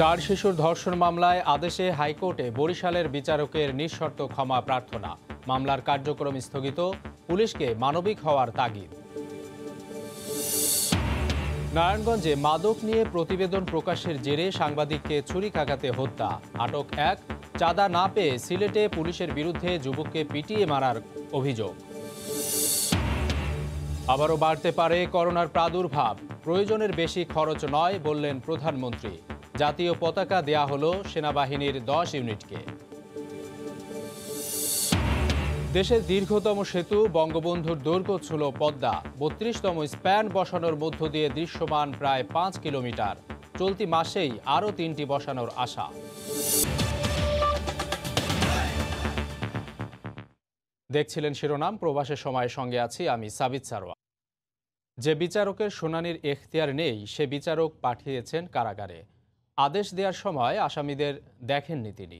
চার শিশুর ধর্ষণ মামলায় আদেশে হাইকোর্টে বরিশালের বিচারকের নিঃশর্ত ক্ষমা প্রার্থনা। মামলার কার্যক্রম স্থগিত, পুলিশকে মানবিক হওয়ার তাগিদ। নারায়ণগঞ্জে মাদক নিয়ে প্রতিবেদন প্রকাশের জেরে সাংবাদিককে ছুরিকাঘাতে হত্যা, আটক এক। চাঁদা না পেয়ে সিলেটে পুলিশের বিরুদ্ধে যুবককে পিটিয়ে মারার অভিযোগ। আবারও বাড়তে পারে করোনার প্রাদুর্ভাব, প্রয়োজনের বেশি খরচ নয় বললেন প্রধানমন্ত্রী। জাতীয় পতাকা দেয়া হলো সেনাবাহিনীর 10 ইউনিটকে। দেশের দীর্ঘতম সেতু বঙ্গবন্ধুর দৈর্ঘ্য ছিল পদ্মা, 32তম স্প্যান বসানোর মধ্য দিয়ে দৃশ্যমান প্রায় 5 কিলোমিটার। চলতি মাসেই আরও 3টি বসানোর আশা। দেখছিলেন শিরোনাম, প্রবাসের সময়ের সঙ্গে আছি আমি সাবিত সারোয়া। যে বিচারকের শুনানির এখতিয়ার নেই সে বিচারক পাঠিয়েছেন কারাগারে। আদেশ দেওয়ার সময় আসামিদের দেখেননি তিনি।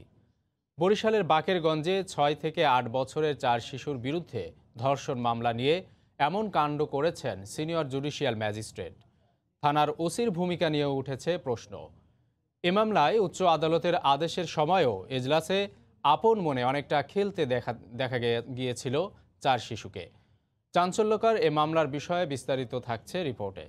বরিশালের বাকেরগঞ্জে 6 থেকে 8 বছরের 4 শিশুর বিরুদ্ধে ধর্ষণ মামলা নিয়ে এমন কাণ্ড করেছেন সিনিয়র জুডিশিয়াল ম্যাজিস্ট্রেট। থানার ওসির ভূমিকা নিয়েও উঠেছে প্রশ্ন। এ মামলায় উচ্চ আদালতের আদেশের সময়ও এজলাসে আপন মনে অনেকটা খেলতে দেখা গিয়েছিল 4 শিশুকে। চাঞ্চল্যকর এ মামলার বিষয়ে বিস্তারিত থাকছে রিপোর্টে।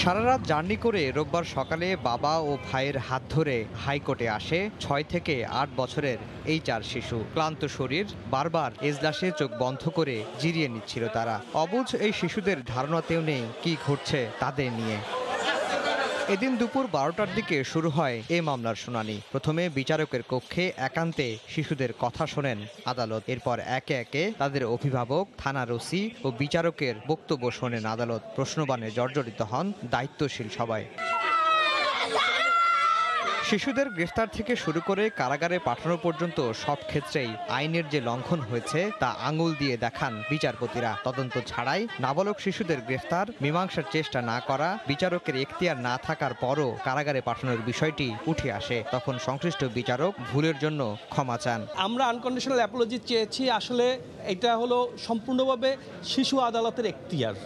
সারারাত জার্নি করে রোববার সকালে বাবা ও ভাইয়ের হাত ধরে হাইকোর্টে আসে 6 থেকে 8 বছরের এই 4 শিশু। ক্লান্ত শরীর, বারবার এজলাসে চোখ বন্ধ করে জিরিয়ে নিচ্ছিল তারা। অবুঝ এই শিশুদের ধারণাতেও নেই কি ঘটছে তাদের নিয়ে। এদিন দুপুর 12টার দিকে শুরু হয় এ মামলার শুনানি। প্রথমে বিচারকের কক্ষে একান্তে শিশুদের কথা শোনেন আদালত। এরপর একে একে তাদের অভিভাবক, থানার ওসি ও বিচারকের বক্তব্য শোনেন আদালত। প্রশ্নবাণে জর্জরিত হন দায়িত্বশীল সবাই। শিশুদের গ্রেফতার থেকে শুরু করে কারাগারে পাঠানো পর্যন্ত সব ক্ষেত্রেই আইনের যে লঙ্ঘন হয়েছে তা আঙুল দিয়ে দেখান বিচারপতিরা। তদন্ত ছাড়াই নাবালক শিশুদের গ্রেফতার, মীমাংসার চেষ্টা না করা, বিচারকের এখতিয়ার না থাকার পরও কারাগারে পাঠানোর বিষয়টি উঠে আসে। তখন সংশ্লিষ্ট বিচারক ভুলের জন্য ক্ষমা চান। আমরা আনকন্ডিশনাল অ্যাপোলজি চেয়েছি। আসলে এটা হলো সম্পূর্ণভাবে শিশু আদালতের এখতিয়ার,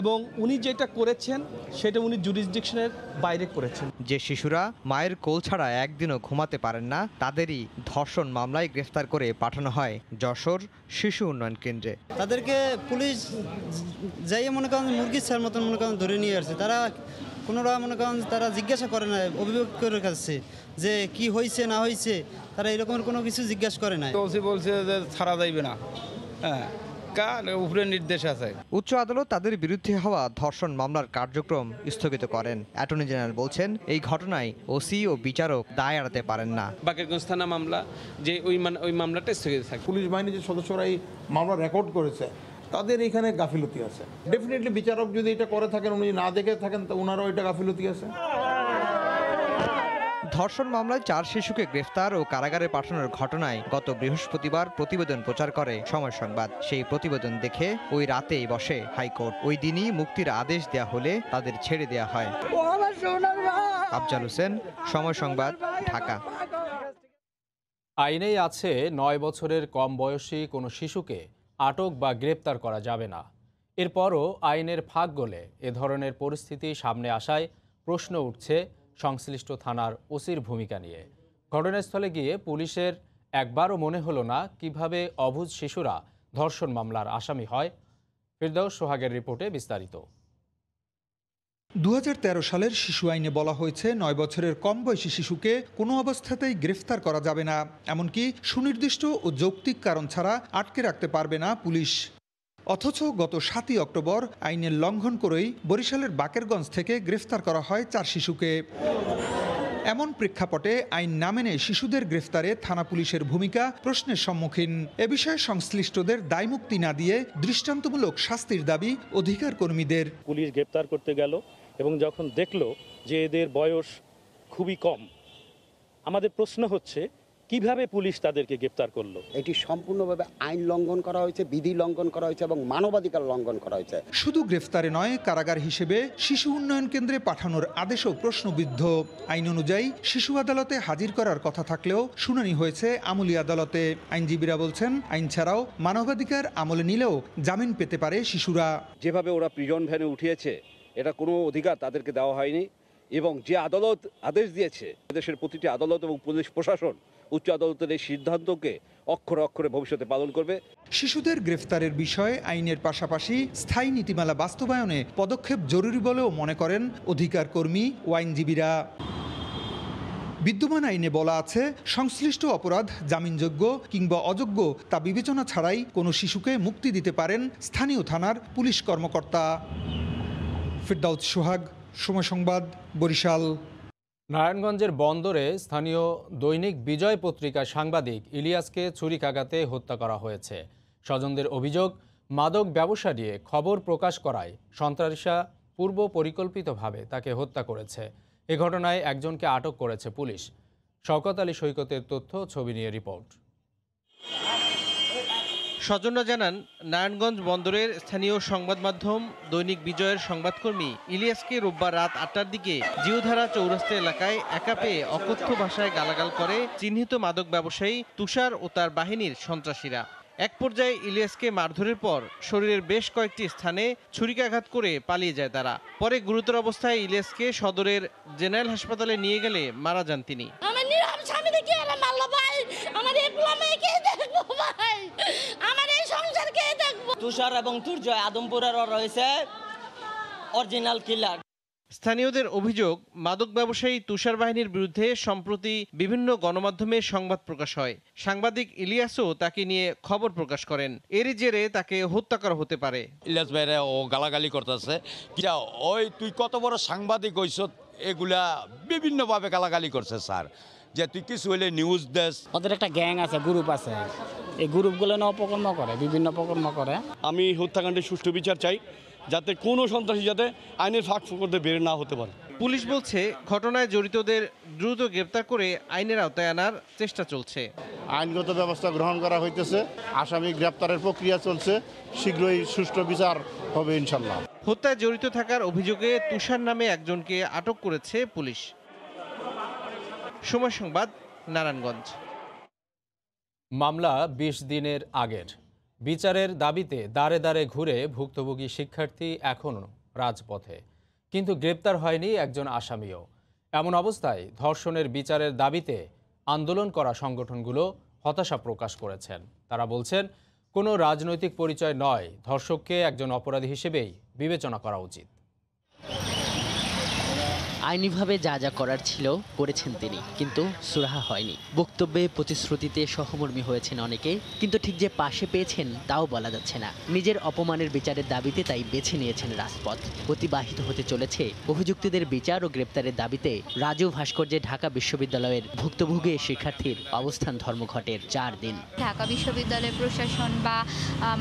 এবং উনি যেটা করেছেন সেটা উনি জুরিসডিকশনের বাইরে করেছেন। যে শিশুরা মায়ের কোল ছাড়া একদিনও ঘুমাতে পারেন না তাদেরই ধর্ষণ মামলায় গ্রেফতার করে পাঠানো হয় যশোর শিশু উন্নয়ন কেন্দ্রে। তাদেরকে পুলিশ যাই মনে করেন মুরগির ছাড় মতন মনে করেন ধরে নিয়ে আসছে। তারা কোনোরা মনে করেন তারা জিজ্ঞাসা করে না অভিভাবকের কাছে যে কি হয়েছে না হয়েছে, তারা এরকমের কোনো কিছু জিজ্ঞাসা করে না। বলছে যে ছাড়া যাইবে না, হ্যাঁ উপরে নির্দেশ আছে। উচ্চ আদালত তাদের বিরুদ্ধে হওয়া ধর্ষণ মামলার কার্যক্রম স্থগিত করেন। অ্যাটর্নি জেনারেল বলছেন এই ঘটনায় ওসি ও বিচারক দায় এড়াতে পারেন না। বাকেরগঞ্জ থানা মামলা যে ওই মামলাটা স্থগিত থাকে। পুলিশ বাহিনীর যে সদস্যরা এই মামলা রেকর্ড করেছে তাদের এখানে গাফিলতি আছে। ডেফিনেটলি বিচারক যদি এটা করে থাকেন, উনি না দেখে থাকেন, তো ওনারও এটা গাফিলতি আছে। ধর্ষণ মামলায় 4 শিশুকে গ্রেফতার ও কারাগারে পাঠানোর ঘটনায় গত বৃহস্পতিবার প্রতিবেদন প্রচার করে সময় সংবাদ। সেই প্রতিবেদন দেখে ওই রাতেই বসে হাইকোর্ট। ওই দিনই মুক্তির আদেশ দেয়া হলে তাদের ছেড়ে দেয়া হয়। আফজাল হোসেন, সময় সংবাদ, ঢাকা। আইনেই আছে 9 বছরের কম বয়সী কোনো শিশুকে আটক বা গ্রেপ্তার করা যাবে না। এরপরও আইনের ফাঁক গলে এ ধরনের পরিস্থিতি সামনে আসায় প্রশ্ন উঠছে সংশ্লিষ্ট থানার ওসির ভূমিকা নিয়ে। ঘটনাস্থলে গিয়ে পুলিশের একবারও মনে হলো না কিভাবে অবুঝ শিশুরা ধর্ষণ মামলার আসামি হয়। ফিরদৌস সোহাগের রিপোর্টে বিস্তারিত। 2013 সালের শিশু আইনে বলা হয়েছে 9 বছরের কম বয়সী শিশুকে কোনো অবস্থাতেই গ্রেফতার করা যাবে না, এমনকি সুনির্দিষ্ট ও যৌক্তিক কারণ ছাড়া আটকে রাখতে পারবে না পুলিশ। অথচ গত 7ই অক্টোবর আইনের লঙ্ঘন করেই বরিশালের বাকেরগঞ্জ থেকে গ্রেফতার করা হয় 4 শিশুকে। এমন প্রেক্ষাপটে আইন না মেনে শিশুদের গ্রেফতারে থানা পুলিশের ভূমিকা প্রশ্নের সম্মুখীন। এ বিষয়ে সংশ্লিষ্টদের দায়মুক্তি না দিয়ে দৃষ্টান্তমূলক শাস্তির দাবি অধিকার কর্মীদের। পুলিশ গ্রেফতার করতে গেল এবং যখন দেখলো যে এদের বয়স খুবই কম, আমাদের প্রশ্ন হচ্ছে কিভাবে পুলিশ তাদেরকে গ্রেফতার করলো। এটি সম্পূর্ণভাবে আইন লঙ্ঘন করা হয়েছে, বিধি লঙ্ঘন করা হয়েছে এবং মানবাধিকার লঙ্ঘন করা হয়েছে। শুধু গ্রেফতারে নয়, কারাগার হিসেবে শিশু উন্নয়ন কেন্দ্রে পাঠানোর আদেশও প্রশ্নবিদ্ধ। আইন অনুযায়ী শিশু আদালতে হাজির করার কথা থাকলেও শুনানি হয়েছে আমলি আদালতে। আইনজীবীরা বলছেন আইন ছাড়াও মানবাধিকার আমলে নিলেও জামিন পেতে পারে শিশুরা। যেভাবে ওরা প্রিজন ভ্যানে উঠিয়েছে, এটা কোনো অধিকার তাদেরকে দেওয়া হয়নি। এবং যে আদালত আদেশ দিয়েছে, দেশের প্রতিটি আদালত এবং পুলিশ প্রশাসন উচ্চ আদালতের এই সিদ্ধান্তকে অক্ষরে অক্ষরে ভবিষ্যতে পালন করবে। শিশুদের গ্রেফতারের বিষয়ে আইনের পাশাপাশি স্থায়ী নীতিমালা বাস্তবায়নে পদক্ষেপ জরুরি বলেও মনে করেন অধিকার কর্মী ও আইনজীবীরা। বিদ্যমান আইনে বলা আছে, সংশ্লিষ্ট অপরাধ জামিনযোগ্য কিংবা অযোগ্য তা বিবেচনা ছাড়াই কোনো শিশুকে মুক্তি দিতে পারেন স্থানীয় থানার পুলিশ কর্মকর্তা। ফিরদাউস সোহাগ, সময় সংবাদ, বরিশাল। নারায়ণগঞ্জের বন্দরে স্থানীয় দৈনিক বিজয় পত্রিকার সাংবাদিক ইলিয়াসকে ছুরিকাঘাতে হত্যা করা হয়েছে। স্বজনদের অভিযোগ, মাদক ব্যবসা নিয়ে খবর প্রকাশ করায় সন্ত্রাসীরা পূর্ব পরিকল্পিতভাবে তাকে হত্যা করেছে। এ ঘটনায় একজনকে আটক করেছে পুলিশ। শওকত আলী সৈকতের তথ্য, ছবি নিয়ে রিপোর্ট। স্বজনরা জানান, নারায়ণগঞ্জ বন্দরের স্থানীয় সংবাদ মাধ্যম দৈনিক বিজয়ের সংবাদকর্মী ইলিয়াসকে রোববার রাত ৮টার দিকে জিওধারা চৌরাস্তা এলাকায় একা পেয়ে অকথ্য ভাষায় গালাগাল করে চিহ্নিত মাদক ব্যবসায়ী তুষার ও তার বাহিনীর সন্ত্রাসীরা। এক পর্যায়ে ইলিয়াসকে মারধরের পর শরীরের বেশ কয়েকটি স্থানে ছুরিকাঘাত করে পালিয়ে যায় তারা। পরে গুরুতর অবস্থায় ইলিয়াসকে সদরের জেনারেল হাসপাতালে নিয়ে গেলে মারা যান তিনি। তুষার এবং তুর্জয় আদমপুরের রয়েছে অরিজিনাল কিলার। স্থানীয়দের অভিযোগ, মাদক ব্যবসায়ী তুষার বাহিনীর বিরুদ্ধে সম্প্রতি বিভিন্ন গণমাধ্যমে সংবাদ প্রকাশ হয়। সাংবাদিক ইলিয়াসও তাকে নিয়ে খবর প্রকাশ করেন। এরই জেরে তাকে হত্যা করা হতে পারে। ইলিয়াস ভাইরা ও গালাগালি করতেছে, ওই তুই কত বড় সাংবাদিক হইছ, এগুলা বিভিন্নভাবে গালাগালি করছে স্যার, যে তুই কিছু হইলে নিউজ দেস। ওদের একটা গ্যাং আছে, গ্রুপ আছে, এই গ্রুপগুলো অপকর্ম করে, বিভিন্ন অপকর্ম করে। আমি হত্যাকাণ্ডের সুষ্ঠু বিচার চাই, যাতে কোনো সন্ত্রাসী যাতে আইনের ফাঁক ফোকরতে বের না হতে পারে। পুলিশ বলছে, ঘটনায় জড়িতদের দ্রুত গ্রেপ্তার করে আইনের আওতায় আনার চেষ্টা চলছে। আইনগত ব্যবস্থা গ্রহণ করা হইতেছে, আসামি গ্রেপ্তারের প্রক্রিয়া চলছে, শীঘ্রই সুষ্ঠু বিচার হবে ইনশাল্লাহ। হত্যায় জড়িত থাকার অভিযোগে তুষার নামে একজনকে আটক করেছে পুলিশ। সময় সংবাদ, নারায়ণগঞ্জ। মামলা ২০ দিনের আগের। বিচারের দাবিতে দাঁড়ে দাঁড়ে ঘুরে ভুক্তভোগী শিক্ষার্থী এখনও রাজপথে, কিন্তু গ্রেপ্তার হয়নি একজন আসামিও। এমন অবস্থায় ধর্ষণের বিচারের দাবিতে আন্দোলন করা সংগঠনগুলো হতাশা প্রকাশ করেছেন। তারা বলছেন, কোনো রাজনৈতিক পরিচয় নয়, ধর্ষককে একজন অপরাধী হিসেবেই বিবেচনা করা উচিত। আইনিভাবে যা যা করার ছিল করেছেন তিনি, কিন্তু সুরাহা হয়নি। বক্তব্যে প্রতিশ্রুতিতে সহমর্মী হয়েছেন অনেকে, কিন্তু ঠিক যে পাশে পেয়েছেন তাও বলা যাচ্ছে না। নিজের অপমানের বিচারের দাবিতে তাই বেছে নিয়েছেন রাজপথ। অতিবাহিত হতে চলেছে অভিযুক্তদের বিচার ও গ্রেপ্তারের দাবিতে রাজু ভাস্কর্যে ঢাকা বিশ্ববিদ্যালয়ের ভুক্তভোগী শিক্ষার্থীর অবস্থান ধর্মঘটের ৪ দিন। ঢাকা বিশ্ববিদ্যালয়ের প্রশাসন বা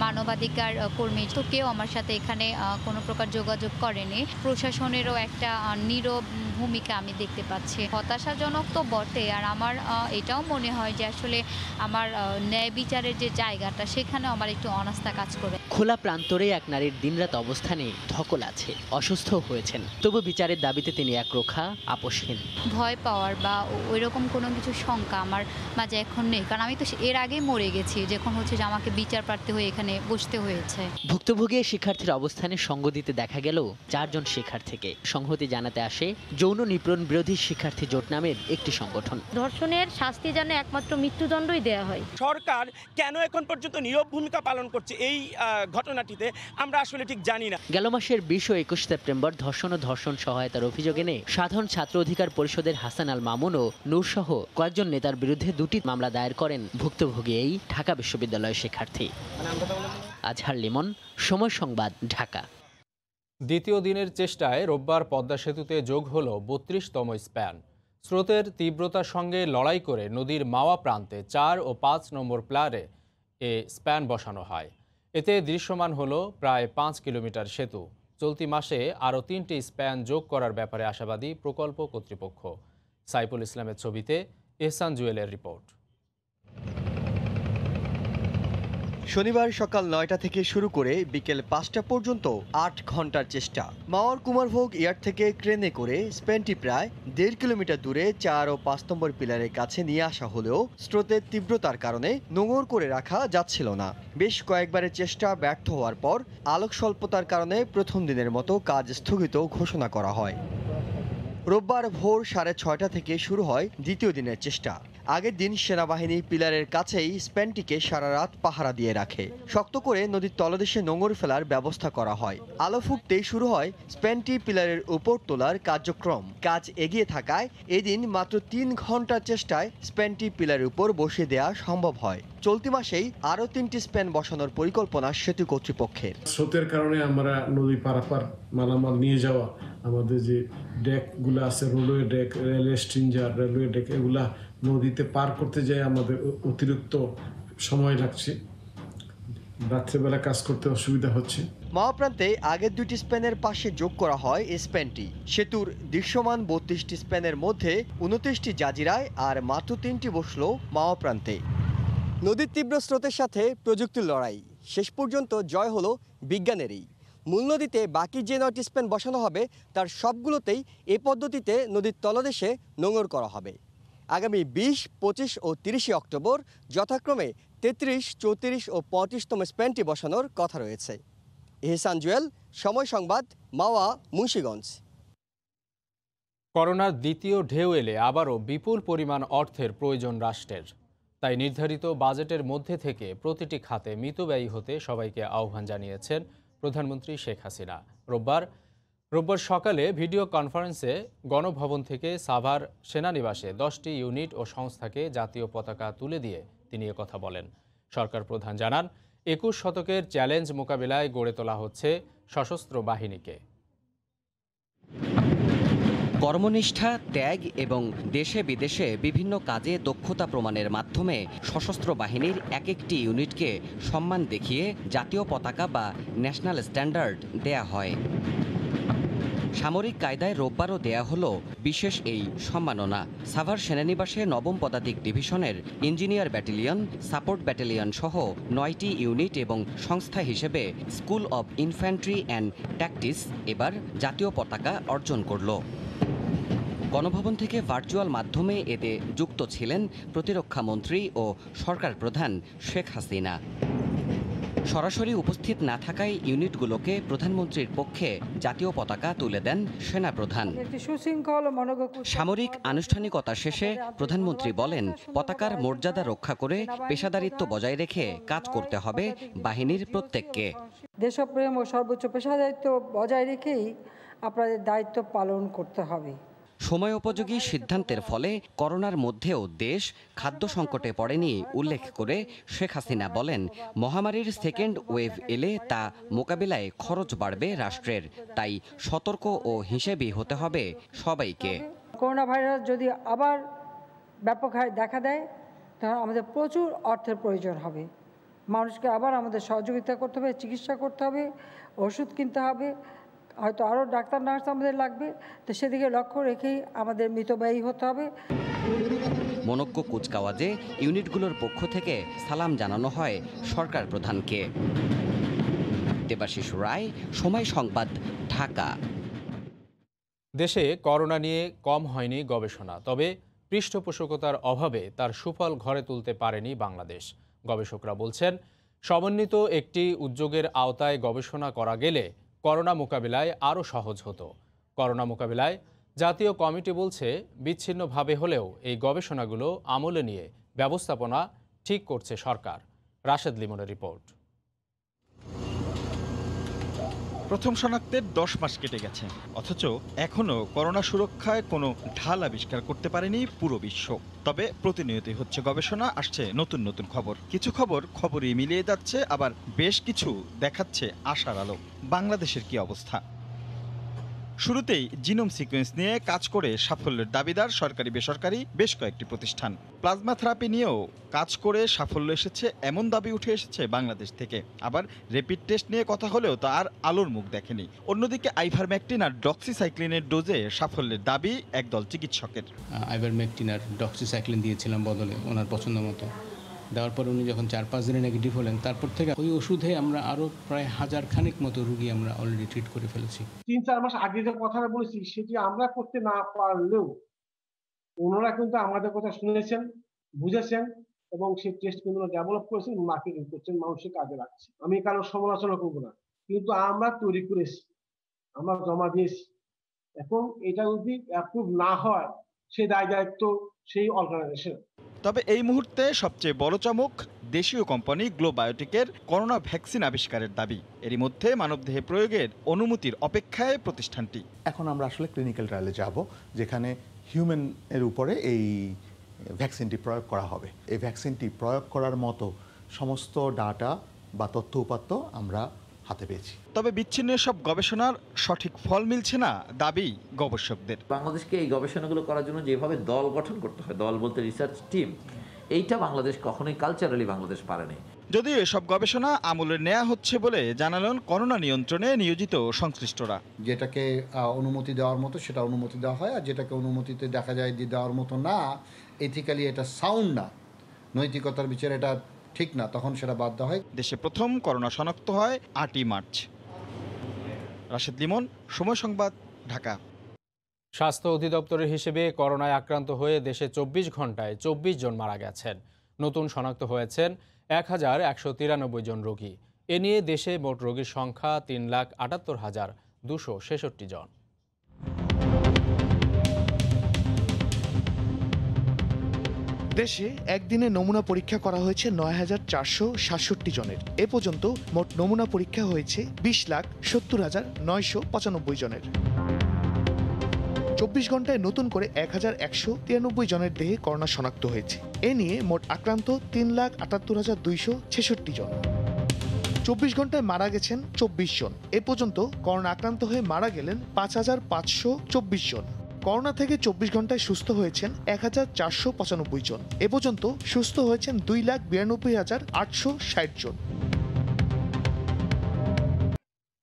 মানবাধিকার কর্মী তো কেউ আমার সাথে এখানে কোনো প্রকার যোগাযোগ করেনি। প্রশাসনেরও একটা নীরব ভূমিকা আমি দেখতে পাচ্ছি। হতাশাজনক তো বটে, আর আমার এটাও মনে হয় যে আসলে আমার ন্যায় বিচারের যে জায়গাটা, সেখানে আমার একটু অনাস্থা কাজ করে। খোলা প্রান্তরে এক নারীর দিনরাত অবস্থানে ধকল আছে, অসুস্থ হয়েছেন, তবু বিচারের দাবিতে তিনি একরোখা, আপোষহীন। ভয় পাওয়ার বা ওইরকম কোনো কিছু শঙ্কা আমার মাঝে এখন নেই, কারণ আমি তো এর আগেই মরে গেছি, যখন হচ্ছে যে আমাকে বিচার প্রার্থী হয়ে এখানে বসতে হয়েছে। ভুক্তভোগী শিক্ষার্থীর অবস্থানে সঙ্গ দিতে দেখা গেল 4 জন শিক্ষার্থীকে। সংহতি জানাতে আসে যৌন নিপীড়ন বিরোধী শিক্ষার্থী জোট নামের একটি সংগঠন। ধর্ষণের শাস্তি যেন একমাত্র মৃত্যুদণ্ডই দেওয়া হয়। সরকার কেন এখন পর্যন্ত নীরব ভূমিকা পালন করছে এই ঘটনাটিতে আমরা আসলে ঠিক জানি না। গেল মাসের 20 ও 21 সেপ্টেম্বর ধর্ষণ ও ধর্ষণ সহায়তার অভিযোগ এনে সাধারণ ছাত্র অধিকার পরিষদের হাসান আল মামুন ও নূর সহ কয়েকজন নেতার বিরুদ্ধে 2টি মামলা দায়ের করেন ভুক্তভোগী এই ঢাকা বিশ্ববিদ্যালয়ের শিক্ষার্থী। আজহার লিমন, সময় সংবাদ, ঢাকা। দ্বিতীয় দিনের চেষ্টায় রোববার পদ্মা সেতুতে যোগ হল 32তম স্প্যান। স্রোতের তীব্রতার সঙ্গে লড়াই করে নদীর মাওয়া প্রান্তে 4 ও 5 নম্বর প্লারে এ স্প্যান বসানো হয়। এতে দৃশ্যমান হল প্রায় 5 কিলোমিটার সেতু। চলতি মাসে আরও 3টি স্প্যান যোগ করার ব্যাপারে আশাবাদী প্রকল্প কর্তৃপক্ষ। সাইফুল ইসলামের ছবিতে এহসান জুয়েলের রিপোর্ট। শনিবার সকাল 9টা থেকে শুরু করে বিকেল 5টা পর্যন্ত 8 ঘন্টার চেষ্টা। মাওয়ার কুমারভোগ ইয়ার্ড থেকে ক্রেনে করে স্প্যানটি প্রায় 1.5 কিলোমিটার দূরে 4 ও 5 নম্বর পিলারের কাছে নিয়ে আসা হলেও স্রোতের তীব্রতার কারণে নোঙর করে রাখা যাচ্ছিল না। বেশ কয়েকবারের চেষ্টা ব্যর্থ হওয়ার পর আলোক স্বল্পতার কারণে প্রথম দিনের মতো কাজ স্থগিত ঘোষণা করা হয়। রোববার ভোর 6:30 থেকে শুরু হয় দ্বিতীয় দিনের চেষ্টা। আগের দিন সেনাবাহিনী পিলারের কাছেই স্প্যানটিকে সারা রাত পাহারা দিয়ে রাখে। শক্ত করে নদীর তলদেশে নোঙর ফেলার ব্যবস্থা করা হয়। আলো ফুটতেই শুরু হয় স্প্যানটি পিলারের উপর তোলার কার্যক্রম। কাজ এগিয়ে থাকায় এদিন মাত্র 3 ঘন্টার চেষ্টায় স্প্যানটি পিলারের উপর বসিয়ে দেওয়া সম্ভব হয়। চলতি মাসেই আরও 3টি স্প্যান বসানোর পরিকল্পনা সেতু কর্তৃপক্ষের। স্রোতের কারণে আমরা নদী পারাপার মালামাল নিয়ে যাওয়া, আমাদের যে ডেকগুলো আছে, railway deck, railway stringer, railway deck, এগুলা নদীতে পার করতে যায় আমাদের অতিরিক্ত সময় লাগছে, রাত্রেবেলা কাজ করতে অসুবিধা হচ্ছে। মাওয়া-প্রান্তে আগের 2টি স্প্যানের পাশে যোগ করা হয় এই স্প্যানটি। সেতুর দৃশ্যমান 32টি স্প্যানের মধ্যে 29টি জাজিরায় আর মাত্র 3টি বসল মাওয়া-প্রান্তে। নদীর তীব্র স্রোতের সাথে প্রযুক্তির লড়াই, শেষ পর্যন্ত জয় হলো বিজ্ঞানেরই। মূল নদীতে বাকি যে 9টি স্প্যান বসানো হবে তার সবগুলোতেই এ পদ্ধতিতে নদীর তলদেশে নোঙর করা হবে। আগামী 20, 25 ও 30 অক্টোবর যথাক্রমে 33, 34 ও 35তম স্প্যানটি বসানোর কথা রয়েছে। এহসান জুয়েল, সময় সংবাদ, মাওয়া, মুন্সিগঞ্জ। করোনার দ্বিতীয় ঢেউ এলে আবারও বিপুল পরিমাণ অর্থের প্রয়োজন রাষ্ট্রের। তাই নির্ধারিত বাজেটের মধ্যে থেকে প্রতিটি খাতে মিতব্যয়ী হতে সবাইকে আহ্বান জানিয়েছেন প্রধানমন্ত্রী শেখ হাসিনা। রোববার সকালে ভিডিও কনফারেন্সে গণভবন থেকে সাভার সেনানিবাসে 10টি ইউনিট ও সংস্থাকে জাতীয় পতাকা তুলে দিয়ে তিনি একথা বলেন। সরকার প্রধান জানান, 21 শতকের চ্যালেঞ্জ মোকাবিলায় গড়ে তোলা হচ্ছে সশস্ত্র বাহিনীকে। কর্মনিষ্ঠা, ত্যাগ এবং দেশে বিদেশে বিভিন্ন কাজে দক্ষতা প্রমাণের মাধ্যমে সশস্ত্র বাহিনীর এক একটি ইউনিটকে সম্মান দেখিয়ে জাতীয় পতাকা বা ন্যাশনাল স্ট্যান্ডার্ড দেয়া হয়। সামরিক কায়দায় রোববারও দেয়া হলো বিশেষ এই সম্মাননা। সাভার সেনানিবাসে 9ম পদাতিক ডিভিশনের ইঞ্জিনিয়ার ব্যাটালিয়ন, সাপোর্ট ব্যাটালিয়ন সহ 9টি ইউনিট এবং সংস্থা হিসেবে school of infantry and tactics এবার জাতীয় পতাকা অর্জন করল। গণভবন থেকে ভার্চুয়াল মাধ্যমে এতে যুক্ত ছিলেন প্রতিরক্ষা মন্ত্রী ও সরকার প্রধান শেখ হাসিনা। সরাসরি উপস্থিত না থাকায় ইউনিটগুলোকে প্রধানমন্ত্রীর পক্ষে জাতীয় পতাকা তুলে দেন সেনাপ্রধান। সামরিক আনুষ্ঠানিকতা শেষে প্রধানমন্ত্রী বলেন, পতাকার মর্যাদা রক্ষা করে পেশাদারিত্ব বজায় রেখে কাজ করতে হবে বাহিনীর প্রত্যেককে। দেশপ্রেম ও সর্বোচ্চ পেশাদারিত্ব বজায় রেখেই আপনাদের দায়িত্ব পালন করতে হবে। সময় উপযোগী সিদ্ধান্তের ফলে করোনার মধ্যেও দেশ খাদ্য সংকটে পড়েনি উল্লেখ করে শেখ হাসিনা বলেন, মহামারীর সেকেন্ড ওয়েভ এলে তা মোকাবিলায় খরচ বাড়বে রাষ্ট্রের, তাই সতর্ক ও হিসেবি হতে হবে সবাইকে। করোনা ভাইরাস যদি আবার ব্যাপক হারে দেখা দেয় তখন আমাদের প্রচুর অর্থের প্রয়োজন হবে। মানুষকে আবার আমাদের সহযোগিতা করতে হবে, চিকিৎসা করতে হবে, ওষুধ কিনতে হবে, হয়তো আরও ডাক্তার নার্স আমাদের লাগবে। তো সেদিকে লক্ষ্য রেখেই আমাদের মিতব্যয়ী হতে হবে। মনোজ্ঞ কুচকাওয়াজে ইউনিটগুলোর পক্ষ থেকে সালাম জানানো হয় সরকার প্রধানকে। দেবাশিস রায়, সময় সংবাদ, ঢাকা। দেশে করোনা নিয়ে কম হয়নি গবেষণা, তবে পৃষ্ঠপোষকতার অভাবে তার সুফল ঘরে তুলতে পারেনি বাংলাদেশ। গবেষকরা বলছেন, সমন্বিত একটি উদ্যোগের আওতায় গবেষণা করা গেলে করোনা মোকাবিলায় আরও সহজ হতো। করোনা মোকাবিলায় জাতীয় কমিটি বলছে, বিচ্ছিন্নভাবে হলেও এই গবেষণাগুলো আমলে নিয়ে ব্যবস্থাপনা ঠিক করছে সরকার। রাশেদ লিমনের রিপোর্ট। প্রথম শনাক্তের 10 মাস কেটে গেছে, অথচ এখনও করোনা সুরক্ষায় কোনো ঢাল আবিষ্কার করতে পারেনি পুরো বিশ্ব। তবে প্রতিনিয়তই হচ্ছে গবেষণা, আসছে নতুন নতুন খবর। কিছু খবরই মিলিয়ে যাচ্ছে, আবার বেশ কিছু দেখাচ্ছে আশার আলো। বাংলাদেশের কি অবস্থা? শুরুতেই জিনোম সিকোয়েন্স নিয়ে কাজ করে সাফল্যের দাবিদার সরকারি বেসরকারি বেশ কয়েকটি প্রতিষ্ঠান। প্লাজমা থেরাপি নিয়েও কাজ করে সাফল্য এসেছে এমন দাবি উঠে এসেছে বাংলাদেশ থেকে। আবার র্যাপিড টেস্ট নিয়ে কথা হলেও তা আর আলোর মুখ দেখেনি। অন্যদিকে আইভারমেকটিন আর ডক্সিসাইক্লিনের ডোজে সাফল্যের দাবি একদল চিকিৎসকের। আইভারমেকটিন আর ডক্সিসাইক্লিন দিয়েছিলাম বদলে ওনার পছন্দ মতো, দেওয়ার পর উনি যখন 4-5 দিনে নেগেটিভ হলেন, তারপর থেকে ওই ওষুধে আমরা আরও প্রায় 1000 খানিক মতো রুগী আমরা অলরেডি ট্রিট করে ফেলেছি। 3-4 মাস আগে যে কথাটা বলেছি সেটি আমরা করতে না পারলেও ওনারা কিন্তু আমাদের কথা শুনেছেন, বুঝেছেন এবং সেই টেস্ট কিন্তু ডেভেলপ করেছেন, মার্কেটিং করছেন, মানুষের কাজে রাখছে। আমি কারোর সমালোচনা করবো না, কিন্তু আমরা তৈরি করেছি, আমরা জমা দিয়েছি, এবং এটা যদি অ্যাপ্রুভ না হয় সেই দায় দায়িত্ব সেই অর্গানাইজেশন। তবে এই মুহূর্তে সবচেয়ে বড় চমক দেশীয় কোম্পানি গ্লো বায়োটেকের করোনা ভ্যাকসিন আবিষ্কারের দাবি। এরই মধ্যে মানবদেহে প্রয়োগের অনুমতির অপেক্ষায় প্রতিষ্ঠানটি। এখন আমরা আসলে ক্লিনিক্যাল ট্রায়ালে যাব, যেখানে হিউম্যান এর উপরে এই ভ্যাকসিনটি প্রয়োগ করা হবে। এই ভ্যাকসিনটি প্রয়োগ করার মতো সমস্ত ডাটা বা তথ্য উপাত্ত আমরা হাতে পেয়েছি। তবে বিচ্ছিন্ন সব গবেষণার সঠিক ফল মিলছে না দাবি গবেষকদের। বাংলাদেশকে এই গবেষণাগুলো করার জন্য যেভাবে দল গঠন করতে হয়, দল বলতে রিসার্চ টিম, এইটা বাংলাদেশ কখনোই কালচারালি বাংলাদেশ পারেনি। যদিও এসব গবেষণা আমলে নেওয়া হচ্ছে বলে জানালেন করোনা নিয়ন্ত্রণে নিয়োজিত সংশ্লিষ্টরা। যেটাকে অনুমতি দেওয়ার মতো সেটা অনুমতি দেওয়া হয়, আর যেটাকে অনুমতিতে দেখা যায় দেওয়ার মতো না, এথিক্যালি এটা সাউন্ড না, নৈতিকতার বিচারে এটা ঠিক না, তখন সেটা বাদ দেওয়া হয়। দেশে প্রথম করোনা শনাক্ত হয় 8ই মার্চ। রাশেদ লিমন, সময় সংবাদ, ঢাকা। স্বাস্থ্য অধিদপ্তরের হিসেবে করোনায় আক্রান্ত হয়ে দেশে 24 ঘন্টায় 24 জন মারা গেছেন। নতুন শনাক্ত হয়েছেন 1193 জন রোগী। এ নিয়ে দেশে মোট রোগীর সংখ্যা 3,78,266 জন। দেশে একদিনে নমুনা পরীক্ষা করা হয়েছে 9,467 জনের। এ পর্যন্ত মোট নমুনা পরীক্ষা হয়েছে 20,70,995 জনের। 24 ঘন্টায় নতুন করে 1,193 জনের দেহে করোনা শনাক্ত হয়েছে। এ নিয়ে মোট আক্রান্ত 3,78,266 জন। 24 ঘন্টায় মারা গেছেন 24 জন। এ পর্যন্ত করোনা আক্রান্ত হয়ে মারা গেলেন 5,524 জন। করোনা থেকে 24 ঘন্টায় সুস্থ হয়েছেন 1,495 জন। এ পর্যন্ত সুস্থ হয়েছেন 2,92,860 জন।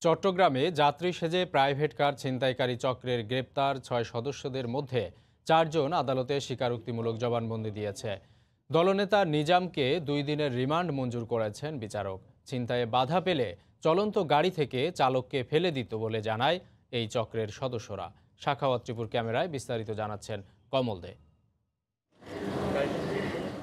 চট্টগ্রামে যাত্রী সেজে প্রাইভেট কার ছিনতাইকারী চক্রের গ্রেপ্তার 6 সদস্যদের মধ্যে 4 জন আদালতে স্বীকারোক্তিমূলক জবানবন্দি দিয়েছে। দলনেতা নিজামকে 2 দিনের রিমান্ড মঞ্জুর করেছেন বিচারক। ছিনতাইয়ে বাধা পেলে চলন্ত গাড়ি থেকে চালককে ফেলে দিত বলে জানায় এই চক্রের সদস্যরা। শাখাওয়াত ত্রিপুর ক্যামেরায় বিস্তারিত জানাচ্ছেন কমল দে।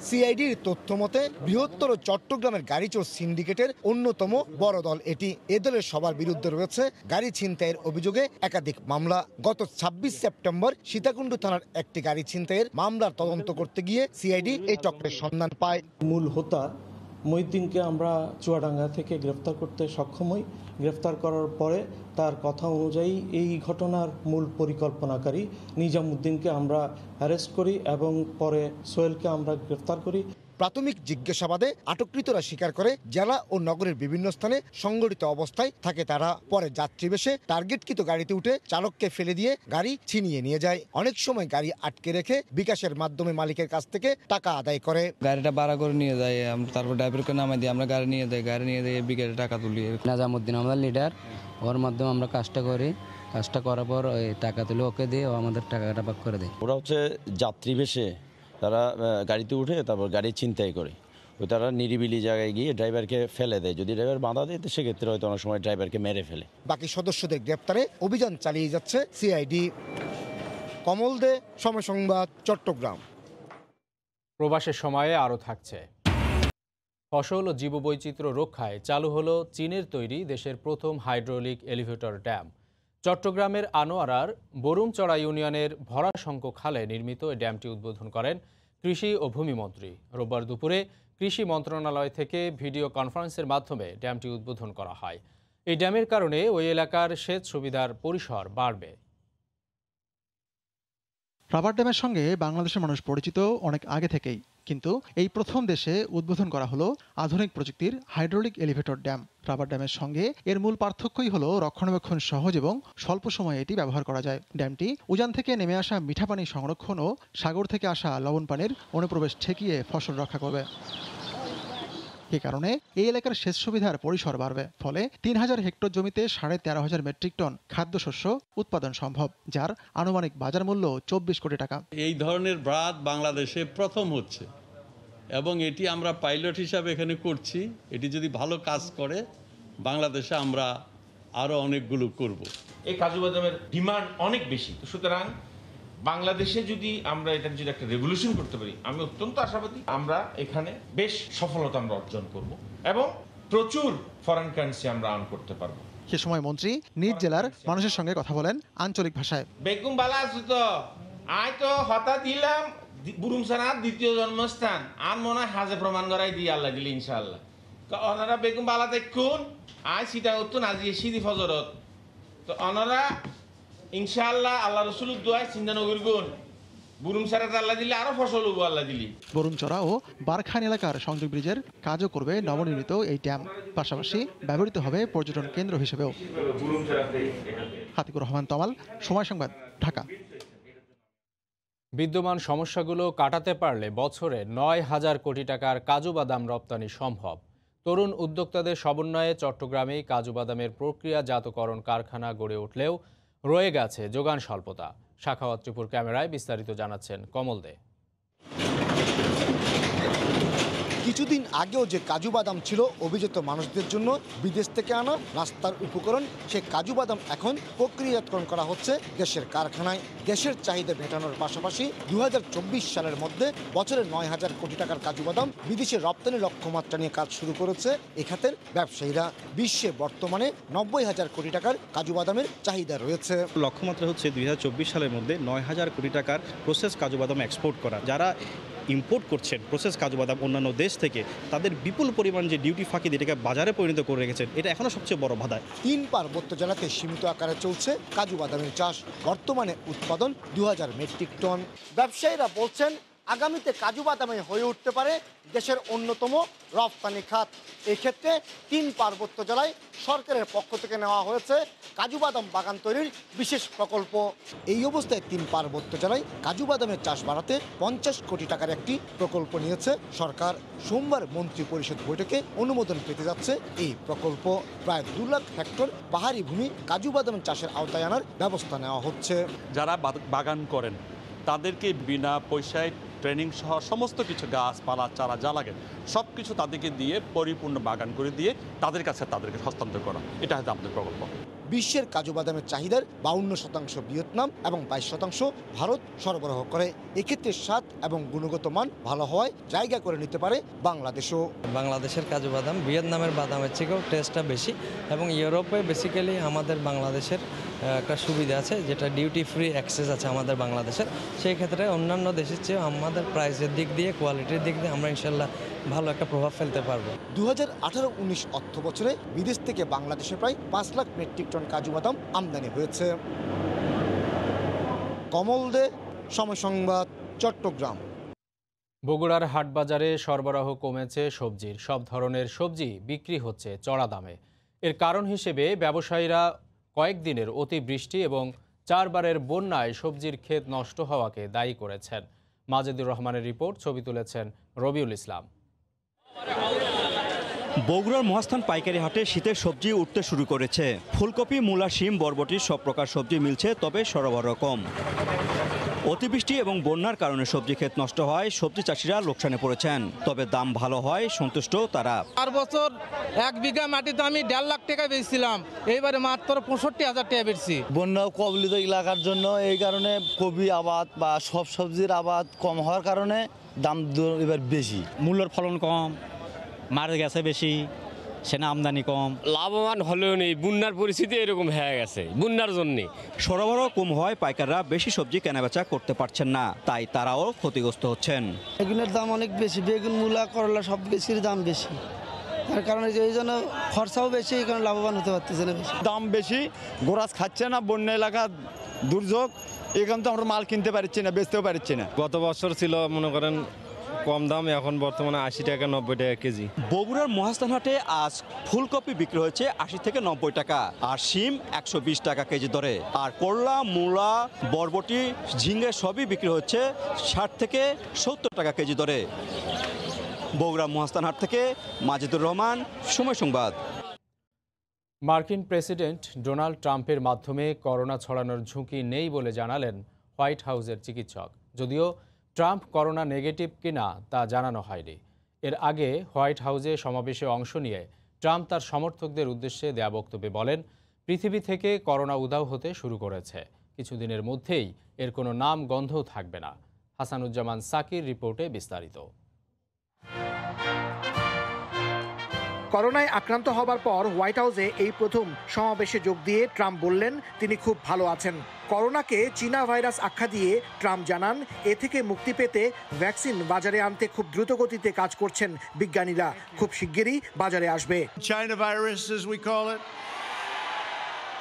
সিআইডির তথ্য মতে বৃহত্তর চট্টগ্রামের গাড়ি চোর সিন্ডিকেটের অন্যতম বড় দল এটি। এ দলের সবার বিরুদ্ধে রয়েছে গাড়ি ছিনতাইয়ের অভিযোগে একাধিক মামলা। গত 26 সেপ্টেম্বর সীতাকুণ্ড থানার একটি গাড়ি ছিনতাইয়ের মামলার তদন্ত করতে গিয়ে সিআইডি এই চক্রের সন্ধান পায়। মূল হোতা মহিউদ্দিনকে আমরা চুয়াডাঙ্গা থেকে গ্রেফতার করতে সক্ষম হই। গ্রেফতার করার পরে তার কথা অনুযায়ী এই ঘটনার মূল পরিকল্পনাকারী নিজামউদ্দিনকে আমরা অ্যারেস্ট করি এবং পরে সোহেলকে আমরা গ্রেফতার করি। প্রাথমিক জিজ্ঞাসাবাদে আটককৃতরা স্বীকার করে জেলা ও নগরের বিভিন্ন স্থানে সংগঠিত অবস্থায় থাকে তারা। পরে যাত্রী বেশে টার্গেটকৃত গাড়িতে উঠে চালককে ফেলে দিয়ে গাড়ি ছিনিয়ে নিয়ে যায়। অনেক সময় গাড়ি আটকে রেখে বিকাশের মাধ্যমে মালিকের কাছ থেকে টাকা আদায় করে। গাড়িটা ভাড়া করে নিয়ে যায়, তারপর ড্রাইভারকে নামাই দিয়ে আমরা গাড়ি নিয়ে যাই, গাড়ি নিয়ে দিয়ে বিকেলে টাকা তুলি। নিজামউদ্দিন আমাদের লিডার, ওর মাধ্যমে আমরা কাজটা করি। কাজটা করার পর ওই টাকা তুলে ওকে দিয়ে ও আমাদের টাকাটা ভাগ করে দেয়। ওরা হচ্ছে যাত্রী বেশে তারা গাড়িতে উঠে তারপর গাড়ি ছিনতাই করে। ওই তারা নিরিবিলি জায়গায় গিয়ে ড্রাইভারকে ফেলে দেয়। যদি ড্রাইভার বাধা দেয় তো সেক্ষেত্রে হয়তো অনেক সময় ড্রাইভারকে মেরে ফেলে। বাকি সদস্যদের গ্রেপ্তারে অভিযান চালিয়ে যাচ্ছে সিআইডি। কমল দে, সময় সংবাদ, চট্টগ্রাম। প্রবাসের সময়ে আরও থাকছে। ফসল ও জীববৈচিত্র্য রক্ষায় চালু হলো চীনের তৈরি দেশের প্রথম হাইড্রোলিক এলিভেটর ড্যাম। চট্টগ্রামের আনোয়ারার বরুমচড়া ইউনিয়নের ভরাশঙ্ক খালে নির্মিত এই ড্যামটি উদ্বোধন করেন কৃষি ও ভূমিমন্ত্রী। রোববার দুপুরে কৃষি মন্ত্রণালয় থেকে ভিডিও কনফারেন্সের মাধ্যমে ড্যামটি উদ্বোধন করা হয়। এই ড্যামের কারণে ওই এলাকার সেচ সুবিধার পরিসর বাড়বে। রাবার ড্যামের সঙ্গে বাংলাদেশের মানুষ পরিচিত অনেক আগে থেকেই, কিন্তু এই প্রথম দেশে উদ্বোধন করা হলো আধুনিক প্রযুক্তির হাইড্রোলিক এলিভেটর ড্যাম। রাবার ড্যামের সঙ্গে এর মূল পার্থক্যই হলো রক্ষণাবেক্ষণ সহজ এবং স্বল্প সময়ে এটি ব্যবহার করা যায়। ড্যামটি উজান থেকে নেমে আসা মিঠা পানি সংরক্ষণ ও সাগর থেকে আসা লবণ পানির অনুপ্রবেশ ঠেকিয়ে ফসল রক্ষা করবে। এ কারণে এই এলাকার সেচ সুবিধার পরিসর বাড়বে। ফলে ৩,০০০ হেক্টর জমিতে 13,500 মেট্রিক টন খাদ্যশস্য উৎপাদন সম্ভব, যার আনুমানিক বাজার মূল্য 24 কোটি টাকা। এই ধরনের ব্রাত বাংলাদেশে প্রথম হচ্ছে এবং এটি আমরা পাইলট হিসাবে এখানে করছি। এটি যদি ভালো কাজ করে বাংলাদেশে আমরা আরও অনেকগুলো করব। এই কাজু বাদামের ডিমান্ড অনেক বেশি, সুতরাং বাংলাদেশে যদি আমরা এটার যদি একটা রেভলিউশন করতে পারি, আমি অত্যন্ত আশাবাদী আমরা এখানে বেশ সফলতা আমরা অর্জন করব এবং প্রচুর ফরেন কারেন্সি আমরা আর্ন করতে পারবো। সে সময় মন্ত্রী নিজ জেলার মানুষের সঙ্গে কথা বলেন আঞ্চলিক ভাষায়। বেগুম বালা আছো তো, আই তো হঠাৎ দিলাম বুরুমসানার দ্বিতীয় জন্মস্থান, আর মনে হয় হাজে প্রমাণ করাই দিয়ে আল্লাহ দিলে ইনশাআল্লাহ। তো ওনারা বেগুম বালা দেখুন, আয় সিটা উত্তর আজি সিদি ফজরত, তো ওনারা ইনশাআল্লাহ আল্লাহ রসুল দোয়ায় চিন্তা নগর গুণ বুরুমসারাত আল্লাহ দিলে আরো ফসল হবো আল্লাহ দিলি। বরুণচড়া ও বারখান এলাকার সংযোগ ব্রিজের কাজও করবে নবনির্মিত এই ড্যাম, পাশাপাশি ব্যবহৃত হবে পর্যটন কেন্দ্র হিসেবেও। হাতিকুর রহমান তমাল, সময় সংবাদ, ঢাকা। বিদ্যমান সমস্যাগুলো কাটাতে পারলে বছরে ৯,০০০ কোটি টাকার কাজু বাদাম রপ্তানি সম্ভব। তরুণ উদ্যোক্তাদের সমন্বয়ে চট্টগ্রামেই কাজু বাদামের প্রক্রিয়াজাতকরণ কারখানা গড়ে উঠলেও রয়ে গেছে যোগান স্বল্পতা। শাখাওয়াত টিপুর ক্যামেরায় বিস্তারিত জানাচ্ছেন কমল দে। কিছুদিন আগেও যে কাজু বাদাম ছিল অভিজাত মানুষদের জন্য বিদেশ থেকে আনা নাস্তার উপকরণ, সে কাজু বাদাম এখন প্রক্রিয়াজাতকরণ করা হচ্ছে দেশের কারখানায়। দেশের চাহিদা মেটানোর পাশাপাশি 2024 সালের মধ্যে বছরে 9,000 কোটি টাকার কাজু বাদাম বিদেশে রপ্তানি লক্ষ্যমাত্রা নিয়ে কাজ শুরু করেছে এ খাতের ব্যবসায়ীরা। বিশ্বে বর্তমানে 90,000 কোটি টাকার কাজু বাদামের চাহিদা রয়েছে। লক্ষ্যমাত্রা হচ্ছে 2024 সালের মধ্যে 9,000 কোটি টাকার প্রসেস কাজু বাদাম এক্সপোর্ট করা। যারা ইম্পোর্ট করছেন প্রসেস কাজু বাদাম অন্যান্য দেশ থেকে, তাদের বিপুল পরিমাণ যে ডিউটি ফাঁকি দিয়ে এটাকে বাজারে পরিণত করে রেখেছেন, এটা এখনও সবচেয়ে বড় বাধা। 3 পার্বত্য জেলাতে সীমিত আকারে চলছে কাজু বাদামের চাষ। বর্তমানে উৎপাদন 2000 মেট্রিক টন। ব্যবসায়ীরা বলছেন আগামীতে কাজু বাদামে হয়ে উঠতে পারে দেশের অন্যতম রপ্তানি খাত। এক্ষেত্রে 3 পার্বত্য জেলায় সরকারের পক্ষ থেকে নেওয়া হয়েছে কাজু বাদাম বাগান তৈরির বিশেষ প্রকল্প। এই অবস্থায় 3 পার্বত্য জেলায় কাজু বাদামের চাষ বাড়াতে 50 কোটি টাকার একটি প্রকল্প নিয়েছে সরকার। সোমবার মন্ত্রী পরিষদ বৈঠকে অনুমোদন পেতে যাচ্ছে এই প্রকল্প। প্রায় 2 লাখ হেক্টর পাহাড়ি ভূমি কাজু বাদাম চাষের আওতায় আনার ব্যবস্থা নেওয়া হচ্ছে। যারা বাগান করেন তাদেরকে বিনা পয়সায় ট্রেনিং সহ সমস্ত কিছু গাছপালা চারা যা লাগে সব কিছু তাদেরকে দিয়ে পরিপূর্ণ বাগান করে দিয়ে তাদেরকে হস্তান্তর করা, এটা হচ্ছে আমাদের প্রকল্প। বিশ্বের কাজু বাদামের চাহিদার 52% ভিয়েতনাম এবং 22% ভারত সরবরাহ করে। এক্ষেত্রে স্বাদ এবং গুণগত মান ভালো হওয়ায় জায়গা করে নিতে পারে বাংলাদেশও। বাংলাদেশের কাজু বাদাম ভিয়েতনামের বাদামের থেকেও টেস্টটা বেশি, এবং ইউরোপে বেসিক্যালি আমাদের বাংলাদেশের একটা সুবিধা আছে, যেটা ডিউটি ফ্রি অ্যাক্সেস আছে আমাদের বাংলাদেশের। সেই ক্ষেত্রে অন্যান্য দেশের চেয়ে আমাদের প্রাইসের দিক দিয়ে, কোয়ালিটির দিক দিয়ে আমরা ইনশাল্লাহ ভালো একটা প্রভাব ফেলতে পারবো। 2018-19 অর্থ বছরে বিদেশ থেকে বাংলাদেশে প্রায় 5 লাখ মেট্রিক টন কাজু বাদাম আমদানি হয়েছে। কমল দে, সময় সংবাদ, চট্টগ্রাম। বগুড়ার হাটবাজারে সরবরাহ কমেছে সবজির। সব ধরনের সবজি বিক্রি হচ্ছে চড়া দামে। এর কারণ হিসেবে ব্যবসায়ীরা কয়েকদিনের অতিবৃষ্টি এবং 4 বারের বন্যায় সবজির ক্ষেত নষ্ট হওয়াকে দায়ী করেছেন। মাজেদুর রহমানের রিপোর্ট, ছবি তুলেছেন রবিউল ইসলাম। বগুড়ার মহাস্থান পাইকারি হাটে শীতের সবজি উঠতে শুরু করেছে। ফুলকপি, মূলা, শিম, বরবটি সব প্রকার সবজি মিলছে, তবে সরবরাহ কম। অতিবৃষ্টি এবং বন্যার কারণে সবজি ক্ষেত নষ্ট হয়, সবজি চাষিরা লোকসানে পড়েছেন, তবে দাম ভালো হয় সন্তুষ্ট তারা। 4 বছর 1 বিঘা মাটিতে আমি 1.5 লাখ টাকা বেচছিলাম, এইবারে মাত্র 65,000 টাকা বেচছি। বন্যা কবলিত এলাকার জন্য এই কারণে কবি আবাদ বা সব সবজির আবাদ কম হওয়ার কারণে দাম এবার বেশি। মূল্যর ফলন কম, মারা গেছে বেশি, সেনা আমদানি কম। লাভবান হলেও নেই, বন্যার পরিস্থিতি এরকম হয়ে গেছে বন্যার জন্য। সরবরাহ কম হয় পাইকাররা বেশি সবজি কেনাবেচা করতে পারছেন না, তাই তারাও ক্ষতিগ্রস্ত হচ্ছেন। বেগুনের দাম অনেক বেশি, বেগুন, মূলা, করলা সব কিছুর দাম বেশি। তার কারণে এই জন্য খরচাও বেশি, এই কারণে লাভবান হতে পারতেছে না। বেশি দাম বেশি, গোরাস খাচ্ছে না, বন্যা এলাকা দুর্যোগ, এখানে তো আমরা মাল কিনতে পারছি না, বেচতেও পারছি না। গত বছর ছিল মনে করেন কম দাম, এখন বর্তমানে 80 টাকা 90 টাকা কেজি। বগুড়ার মহাস্থান হাটে আজ ফুলকপি বিক্রি হয়েছে 80 থেকে 90 টাকা, আর শিম 120 টাকা কেজি দরে, আর করলা, মূলা, বরবটি, ঝিঙ্গে সবই বিক্রি হচ্ছে 60 থেকে 70 টাকা কেজি দরে। বগুড়া মহাস্থান হাট থেকে মাজেদুর রহমান, সময় সংবাদ। মার্কিন প্রেসিডেন্ট ডোনাল্ড ট্রাম্পের মাধ্যমে করোনা ছড়ানোর ঝুঁকি নেই বলে জানালেন হোয়াইট হাউসের চিকিৎসক। যদিও ট্রাম্প করোনা নেগেটিভ কিনা তা জানানো হয়নি। এর আগে হোয়াইট হাউসে সমাবেশে অংশ নিয়ে ট্রাম্প তার সমর্থকদের উদ্দেশ্যে দেয়া বক্তব্যে বলেন, পৃথিবী থেকে করোনা উধাও হতে শুরু করেছে, কিছুদিনের মধ্যেই এর কোনো নাম গন্ধও থাকবে না। হাসানুজ্জামান সাকির রিপোর্টে বিস্তারিত। করোনায় আক্রান্ত হবার পর হোয়াইট হাউসে এই প্রথম সমাবেশে যোগ দিয়ে ট্রাম্প বললেন তিনি খুব ভালো আছেন। করোনাকে চীনা ভাইরাস আখ্যা দিয়ে ট্রাম্প জানান এ থেকে মুক্তি পেতে ভ্যাকসিন বাজারে আনতে খুব দ্রুত গতিতে কাজ করছেন বিজ্ঞানীরা, খুব শিগগিরই বাজারে আসবে। China virus, as we call it,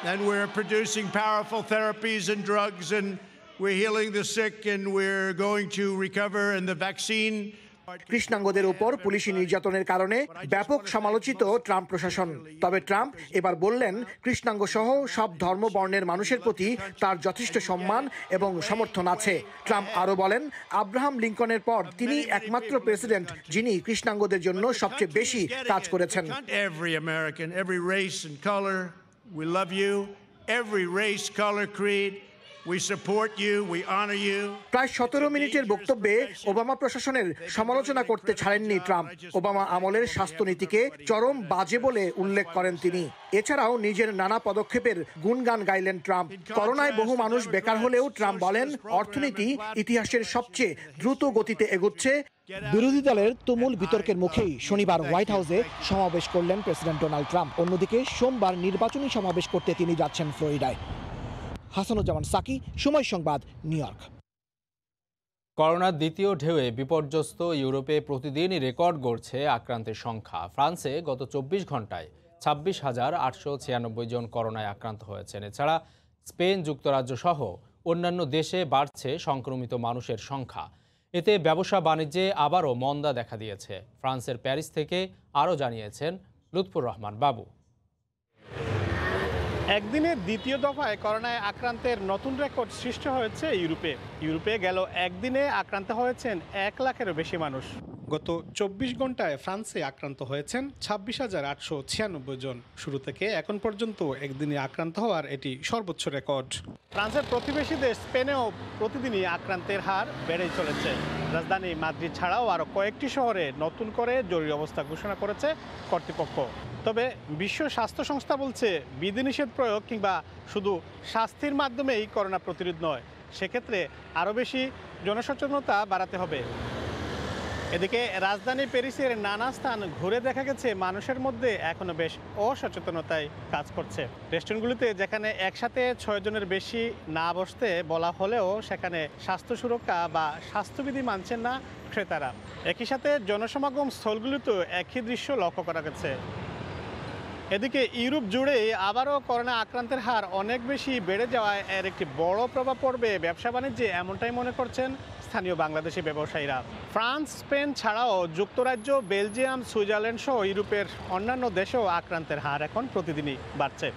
and we're producing powerful therapies and drugs, and we're healing the sick, and we're going to recover, and the vaccine. কৃষ্ণাঙ্গদের উপর পুলিশি নির্যাতনের কারণে ব্যাপক সমালোচিত ট্রাম্প প্রশাসন। তবে ট্রাম্প এবার বললেন কৃষ্ণাঙ্গ সহ সব ধর্ম বর্ণের মানুষের প্রতি তার যথেষ্ট সম্মান এবং সমর্থন আছে। ট্রাম্প আরও বলেন আব্রাহাম লিঙ্কনের পর তিনি একমাত্র প্রেসিডেন্ট যিনি কৃষ্ণাঙ্গদের জন্য সবচেয়ে বেশি কাজ করেছেন। Every American, every race and color, we love you. Every race, color, creed. We support you, we honor you. প্রায় 17 মিনিটের বক্তব্যে ওবামা প্রশাসনের সমালোচনা করতে ছাড়েননি ট্রাম্প। ওবামা আমলের স্বাস্থ্যনীতিকে চরম বাজে বলে উল্লেখ করেন তিনি। এছাড়াও নিজের নানা পদক্ষেপের গুণগান গাইলেন ট্রাম্প। করোনায় বহু মানুষ বেকার হলেও ট্রাম্প বলেন অর্থনীতি ইতিহাসের সবচেয়ে দ্রুত গতিতে এগোচ্ছে। বিরোধী দলের তুমুল বিতর্কের মুখেই শনিবার হোয়াইট হাউসে সমাবেশ করলেন প্রেসিডেন্ট ডোনাল্ড ট্রাম্প। অন্যদিকে সোমবার নির্বাচনী সমাবেশ করতে তিনি যাচ্ছেন ফ্লোরিডায়। হাসানুজ্জামান সাকি, সময় সংবাদ, নিউ ইয়র্ক। করোনার দ্বিতীয় ঢেউয়ে বিপর্যস্ত ইউরোপে প্রতিদিনই রেকর্ড গড়ছে আক্রান্তের সংখ্যা। ফ্রান্সে গত 24 ঘন্টায় 26,896 জন করোনায় আক্রান্ত হয়েছেন। এছাড়া স্পেন, যুক্তরাজ্য সহ অন্যান্য দেশে বাড়ছে সংক্রমিত মানুষের সংখ্যা। এতে ব্যবসা বাণিজ্যে আবারও মন্দা দেখা দিয়েছে। ফ্রান্সের প্যারিস থেকে আরও জানিয়েছেন লুৎফুর রহমান বাবু। একদিনে দ্বিতীয় দফায় করোনায় আক্রান্তের নতুন রেকর্ড সৃষ্টি হয়েছে ইউরোপে গেল একদিনে আক্রান্ত হয়েছেন 1 লাখেরও বেশি মানুষ। গত 24 ঘন্টায় ফ্রান্সে আক্রান্ত হয়েছেন 26,896 জন। শুরু থেকে এখন পর্যন্ত একদিনে আক্রান্ত হওয়ার এটি সর্বোচ্চ রেকর্ড। ফ্রান্সের প্রতিবেশী দেশ স্পেনেও প্রতিদিনই আক্রান্তের হার বেড়েই চলেছে। রাজধানী মাদ্রিদ ছাড়াও আরও কয়েকটি শহরে নতুন করে জরুরি অবস্থা ঘোষণা করেছে কর্তৃপক্ষ। তবে বিশ্ব স্বাস্থ্য সংস্থা বলছে বিধিনিষেধ প্রয়োগ কিংবা শুধু শাস্তির মাধ্যমেই করোনা প্রতিরোধ নয়, সেক্ষেত্রে আরও বেশি জনসচেতনতা বাড়াতে হবে। এদিকে রাজধানী প্যারিসের নানা স্থান ঘুরে দেখা গেছে মানুষের মধ্যে এখনও বেশ অসচেতনতায় কাজ করছে। রেস্টুরেন্টগুলিতে যেখানে একসাথে 6 জনের বেশি না বসতে বলা হলেও সেখানে স্বাস্থ্য সুরক্ষা বা স্বাস্থ্যবিধি মানছেন না ক্রেতারা। একই সাথে জনসমাগম স্থলগুলিতেও একই দৃশ্য লক্ষ্য করা গেছে। এদিকে ইউরোপ জুড়ে আবারও করোনা আক্রান্তের হার অনেক বেশি বেড়ে যাওয়ায় এর একটি বড় প্রভাব পড়বে ব্যবসা বাণিজ্যে, এমনটাই মনে করছেন স্থানীয় বাংলাদেশি ব্যবসায়ীরা। ফ্রান্স, স্পেন ছাড়াও যুক্তরাজ্য, বেলজিয়াম, সুইজারল্যান্ড সহ ইউরোপের অন্যান্য দেশেও আক্রান্তের হার এখন প্রতিদিনই বাড়ছে।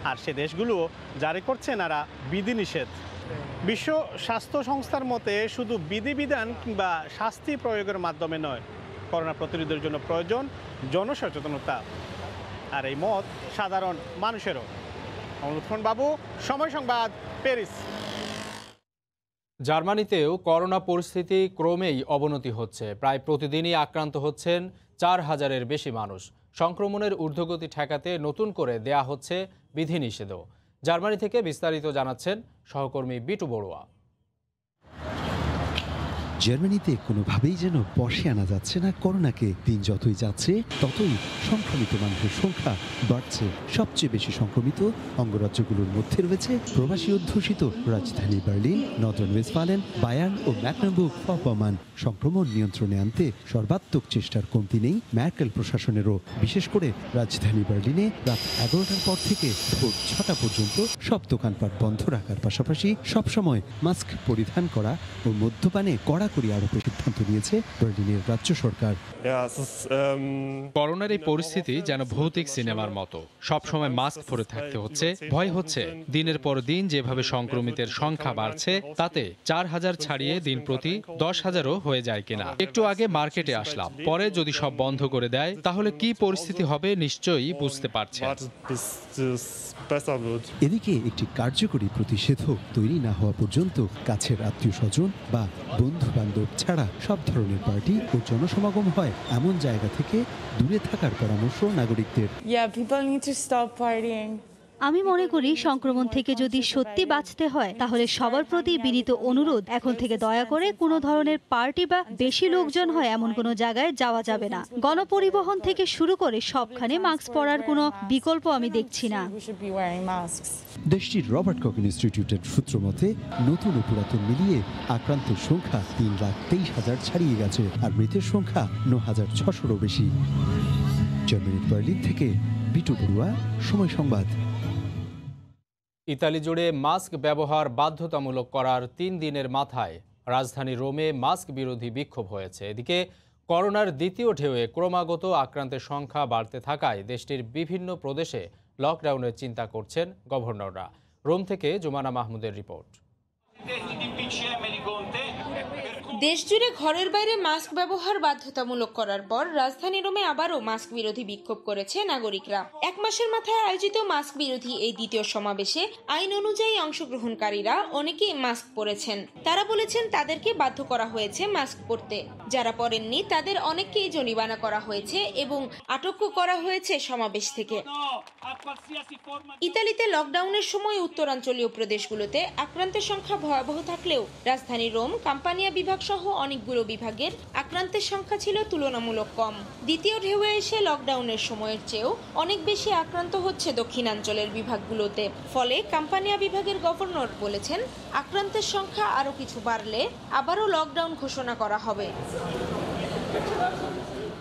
আর সে দেশগুলো জারি করছে নানা বিধিনিষেধ। বিশ্ব স্বাস্থ্য সংস্থার মতে শুধু বিধিবিধান কিংবা শাস্তি প্রয়োগের মাধ্যমে নয়, করোনা প্রতিরোধের জন্য প্রয়োজন জনসচেতনতা। আর এই মত সাধারণ মানুষেরও। লুৎফুর বাবু, সময় সংবাদ, প্যারিস। জার্মানিতেও করোনা পরিস্থিতি ক্রমেই অবনতি হচ্ছে। প্রায় প্রতিদিনই আক্রান্ত হচ্ছেন 4,000-এর বেশি মানুষ। সংক্রমণের ঊর্ধ্বগতি ঠেকাতে নতুন করে দেয়া হচ্ছে বিধিনিষেধও। জার্মানি থেকে বিস্তারিত জানাচ্ছেন সহকর্মী বিটু বড়ুয়া। জার্মানিতে কোনোভাবেই যেন বশে আনা যাচ্ছে না করোনাকে। দিন যতই যাচ্ছে ততই সংক্রমিত মানুষের সংখ্যা বাড়ছে। সবচেয়ে বেশি সংক্রমিত অঙ্গরাজ্যগুলোর মধ্যে রয়েছে প্রবাসী অধ্যুষিত রাজধানী বার্লিন, নর্দার্ন ওয়েস্টফালেন, বায়ার্ন ও মেকলেনবুর্গ-ভরপমান। সংক্রমণ নিয়ন্ত্রণে আনতে সর্বাত্মক চেষ্টার কমতি নেই ম্যার্কেল প্রশাসনেরও। বিশেষ করে রাজধানী বার্লিনে রাত 11টার পর থেকে ভোর 6টা পর্যন্ত সব দোকানপাট বন্ধ রাখার পাশাপাশি সবসময় মাস্ক পরিধান করা ও মদ্যপানে কড়াকড়ি আরোপের সিদ্ধান্ত নিয়েছে বার্লিনের রাজ্য সরকার। করোনার এই পরিস্থিতি যেন ভৌতিক সিনেমার মতো। সবসময় মাস্ক পরে থাকতে হচ্ছে, ভয় হচ্ছে দিনের পর দিন যেভাবে সংক্রমিতের সংখ্যা বাড়ছে তাতে 4,000 ছাড়িয়ে দিন প্রতি 10,000ও হয়ে যায় কিনা। একটু আগে মার্কেটে আসলাম, পরে যদি সব বন্ধ করে দেয় তাহলে কি পরিস্থিতি হবে নিশ্চয়ই বুঝতে পারছেন। এদিকে একটি কার্যকরী প্রতিষেধক তৈরি না হওয়া পর্যন্ত কাছের আত্মীয় স্বজন বা বন্ধু বান্ধব ছাড়া সব ধরনের পার্টি ও জনসমাগম হয় এমন জায়গা থেকে দূরে থাকার পরামর্শ নাগরিকদের। Yeah, people need to stop partying. আমি মনে করি সংক্রমণ থেকে যদি সত্যি বাঁচতে হয় তাহলে সবার প্রতি বিনীত অনুরোধ, এখন থেকে দয়া করে কোনো ধরনের পার্টি বা বেশি লোকজন হয় এমন কোনো জায়গায় যাওয়া যাবে না। গণপরিবহন থেকে শুরু করে সবখানে মাস্ক পরার কোনো বিকল্প আমি দেখছি না। দেশটির রবার্ট কক ইনস্টিটিউটের সূত্র মতে নতুন ও পুরাতন মিলিয়ে আক্রান্তের সংখ্যা 3,23,000 ছাড়িয়ে গেছে, আর মৃতের সংখ্যা 9,600-ও বেশি। জার্মানির বার্লিন থেকে বিটু বড়ুয়া, সময় সংবাদ। ইতালি জুড়ে মাস্ক ব্যবহার বাধ্যতামূলক করার 3 দিনের মাথায় রাজধানী রোমে মাস্ক বিরোধী বিক্ষোভ হয়েছে। এদিকে করোনার দ্বিতীয় ঢেউয়ে ক্রমাগত আক্রান্তের সংখ্যা বাড়তে থাকায় দেশটির বিভিন্ন প্রদেশে লকডাউনের চিন্তা করছেন গভর্নররা। রোম থেকে জুমানা মাহমুদের রিপোর্ট। দেশজুড়ে ঘরের বাইরে মাস্ক ব্যবহার বাধ্যতামূলক করার পর রাজধানী রোমে আবারও মাস্ক বিরোধী বিক্ষোভ করেছে নাগরিকরা। 1 মাসের মাথায় আয়োজিত মাস্ক বিরোধী এই দ্বিতীয় সমাবেশে আইন অনুযায়ী অংশগ্রহণকারীরা অনেকেই মাস্ক পরেছেন। তারা বলেছেন তাদেরকে বাধ্য করা হয়েছে মাস্ক পরতে। যারা পরেননি তাদের অনেককেই জরিমানা করা হয়েছে এবং আটকও করা হয়েছে সমাবেশ থেকে। ইতালিতে লকডাউনের সময় উত্তরাঞ্চলীয় প্রদেশগুলোতে আক্রান্তের সংখ্যা ভয়াবহ থাকলেও রাজধানী রোম, কাম্পানিয়া বিভাগ সহ অনেকগুলো বিভাগের আক্রান্তের সংখ্যা ছিল তুলনামূলক কম। দ্বিতীয় ঢেউয়ে এসে লকডাউনের সময়ের চেয়েও অনেক বেশি আক্রান্ত হচ্ছে দক্ষিণাঞ্চলের বিভাগগুলোতে। ফলে কাম্পানিয়া বিভাগের গভর্নর বলেছেন, আক্রান্তের সংখ্যা আরও কিছু বাড়লে আবারও লকডাউন ঘোষণা করা হবে।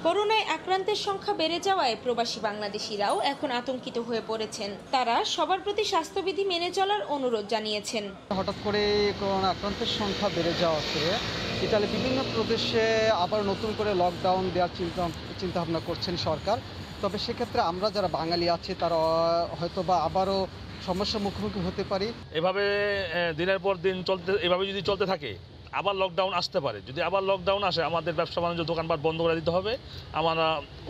করোনায় আক্রান্তের সংখ্যা বেড়ে যাওয়ায় প্রবাসী বাংলাদেশিরাও এখন আতঙ্কিত হয়ে পড়েছেন। তারা সবার প্রতি স্বাস্থ্যবিধি মেনে চলার অনুরোধ জানিয়েছেন। হঠাৎ করে করোনা আক্রান্তের সংখ্যা বেড়ে যাওয়াতে ইতালি বিভিন্ন প্রদেশে আবার নতুন করে লকডাউন দেওয়ার চিন্তা ভাবনা করছেন সরকার। তবে সেক্ষেত্রে আমরা যারা বাঙালি আছি তারা হয়তো বা আবারও সমস্যার মুখোমুখি হতে পারি। এভাবে দিনের পর দিন এভাবে যদি চলতে থাকে আবার লকডাউন আসতে পারে। যদি আবার লকডাউন আসে আমাদের ব্যবসা বাণিজ্য দোকানপাট বন্ধ করে দিতে হবে, আমরা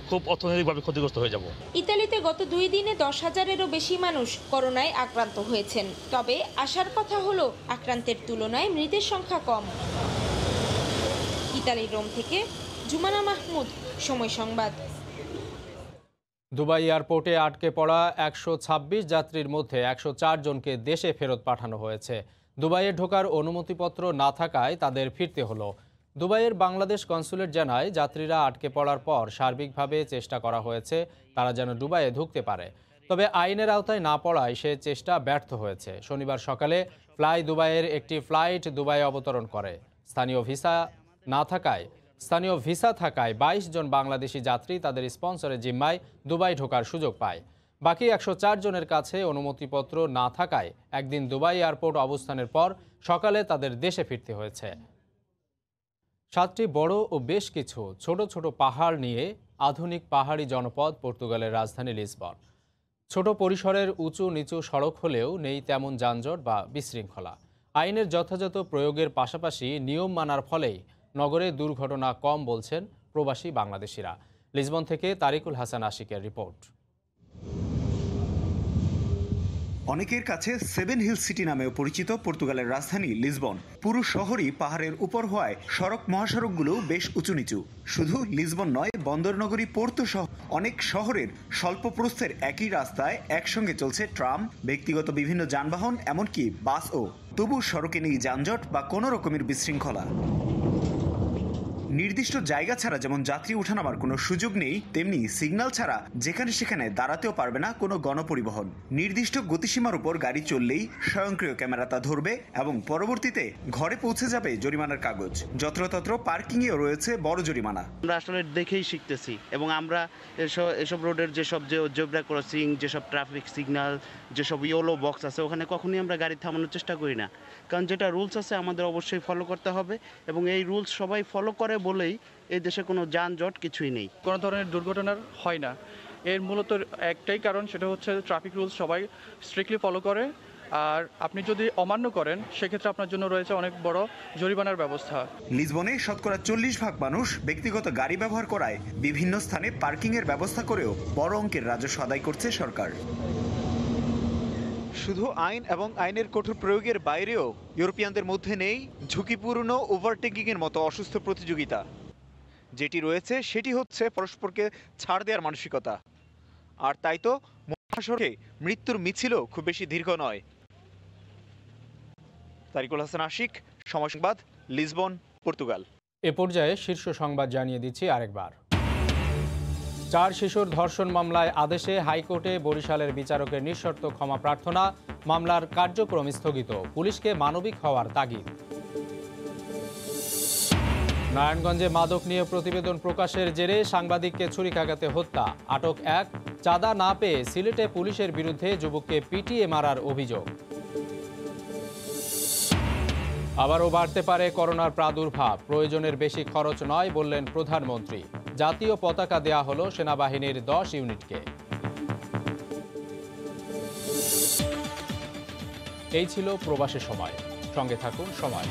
খুব অর্থনৈতিকভাবে ক্ষতিগ্রস্ত হয়ে যাব। ইতালিতে গত 2 দিনে 10,000-এরও বেশি মানুষ করোনায় আক্রান্ত হয়েছেন। তবে আশার কথা হলো আক্রান্তের তুলনায় মৃতের সংখ্যা কম। ইতালির রোম থেকে জুমানা মাহমুদ, সময় সংবাদ। দুবাই এয়ারপোর্টে আটকে পড়া 126 যাত্রীর মধ্যে 104 জনকে দেশে ফেরত পাঠানো হয়েছে। দুবাইয়ে ঢোকার অনুমতিপত্র না থাকায় তাদের ফিরতে হলো। দুবাইয়ের বাংলাদেশ কনসুলেট জানায়, যাত্রীরা আটকে পড়ার পর সার্বিকভাবে চেষ্টা করা হয়েছে তারা যেন দুবাইয়ে ঢুকতে পারে। তবে আইনের আওতায় না পড়ায় সে চেষ্টা ব্যর্থ হয়েছে। শনিবার সকালে ফ্লাই দুবাইয়ের একটি ফ্লাইট দুবাইয়ে অবতরণ করে। স্থানীয় ভিসা থাকায় 22 জন বাংলাদেশি যাত্রী তাদের স্পন্সরের জিম্মায় দুবাই ঢোকার সুযোগ পায়। বাকি 104 জনের কাছে অনুমতিপত্র না থাকায় একদিন দুবাই এয়ারপোর্ট অবস্থানের পর সকালে তাদের দেশে ফিরতে হয়েছে। 7টি বড় ও বেশ কিছু ছোট ছোট পাহাড় নিয়ে আধুনিক পাহাড়ি জনপদ পর্তুগালের রাজধানী লিসবন। ছোট পরিসরের উঁচু নিচু সড়ক হলেও নেই তেমন যানজট বা বিশৃঙ্খলা। আইনের যথাযথ প্রয়োগের পাশাপাশি নিয়ম মানার ফলেই নগরে দুর্ঘটনা কম বলছেন প্রবাসী বাংলাদেশিরা। লিসবন থেকে তারিকুল হাসান আশিকের রিপোর্ট। অনেকের কাছে 7 হিলস সিটি নামেও পরিচিত পর্তুগালের রাজধানী লিসবন। পুরো শহরই পাহাড়ের উপর হওয়ায় সড়ক মহাসড়কগুলো বেশ উঁচু নিচু। শুধু লিসবন নয়, বন্দরনগরী পোর্তো সহ অনেক শহরের স্বল্প প্রস্থের একই রাস্তায় একসঙ্গে চলছে ট্রাম, ব্যক্তিগত বিভিন্ন যানবাহন, এমনকি বাসও। তবু সড়কে নেই যানজট বা কোনো রকমের বিশৃঙ্খলা। নির্দিষ্ট জায়গা ছাড়া যেমন যাত্রী ওঠানামার কোনো সুযোগ নেই, তেমনি সিগন্যাল ছাড়া যেখানে সেখানে দাঁড়াতেও পারবে না কোনো গণপরিবহন। নির্দিষ্ট গতিসীমার উপর গাড়ি চললেই স্বয়ংক্রিয় ক্যামেরা তা ধরবে এবং পরবর্তীতে ঘরে পৌঁছে যাবে জরিমানার কাগজ। যত্রতত্র পার্কিংয়েও রয়েছে বড় জরিমানা। আমরা আসলে দেখেই শিখতেছি এবং আমরা এসব রোডের যেসব জেব্রা ক্রসিং, যেসব ট্রাফিক সিগন্যাল, যেসব ইয়েলো বক্স আছে ওখানে কখনোই আমরা গাড়ি থামানোর চেষ্টা করি না, কারণ যেটা রুলস আছে আমাদের অবশ্যই ফলো করতে হবে এবং এই রুলস সবাই ফলো করে বলেই এই দেশে কোনো যানজট কিছুই নেই, কোনো ধরনের দুর্ঘটনার হয় না। এর মূলত একটাই কারণ, সেটা হচ্ছে ট্রাফিক রুলস সবাই স্ট্রিক্টলি ফলো করে। আর আপনি যদি অমান্য করেন সেক্ষেত্রে আপনার জন্য রয়েছে অনেক বড় জরিমানার ব্যবস্থা। লিসবনে শতকরা 40% মানুষ ব্যক্তিগত গাড়ি ব্যবহার করায় বিভিন্ন স্থানে পার্কিংয়ের ব্যবস্থা করেও বড় অঙ্কের রাজস্ব আদায় করছে সরকার। শুধু আইন এবং আইনের কঠোর প্রয়োগের বাইরেও ইউরোপিয়ানদের মধ্যে নেই ঝুঁকিপূর্ণ ওভারটেকিংয়ের মতো অসুস্থ প্রতিযোগিতা। যেটি রয়েছে সেটি হচ্ছে পরস্পরকে ছাড় দেওয়ার মানসিকতা। আর তাই তো মহাসড়কে মৃত্যুর মিছিলও খুব বেশি দীর্ঘ নয়। তারিকুল হাসান আশিক, সময় সংবাদ, লিসবন, পর্তুগাল। এ পর্যায়ে শীর্ষ সংবাদ জানিয়ে দিচ্ছি আরেকবার। 4 শিশুর ধর্ষণ মামলায় আদেশে হাইকোর্টে বরিশালের বিচারকের নিঃশর্ত ক্ষমা প্রার্থনা, মামলার কার্যক্রম স্থগিত, পুলিশকে মানবিক হওয়ার তাগিদ। নারায়ণগঞ্জে মাদক নিয়ে প্রতিবেদন প্রকাশের জেরে সাংবাদিককে ছুরিকাঘাতে হত্যা, আটক 1, চাঁদা না পেয়ে সিলেটে পুলিশের বিরুদ্ধে যুবককে পিটিয়ে মারার অভিযোগ। আবারও বাড়তে পারে করোনার প্রাদুর্ভাব, প্রয়োজনের বেশি খরচ নয় বললেন প্রধানমন্ত্রী। জাতীয় পতাকা দেয়া হলো সেনাবাহিনীর 10 ইউনিটকে। এই ছিল প্রবাসী সময়। সঙ্গে থাকুন সময়।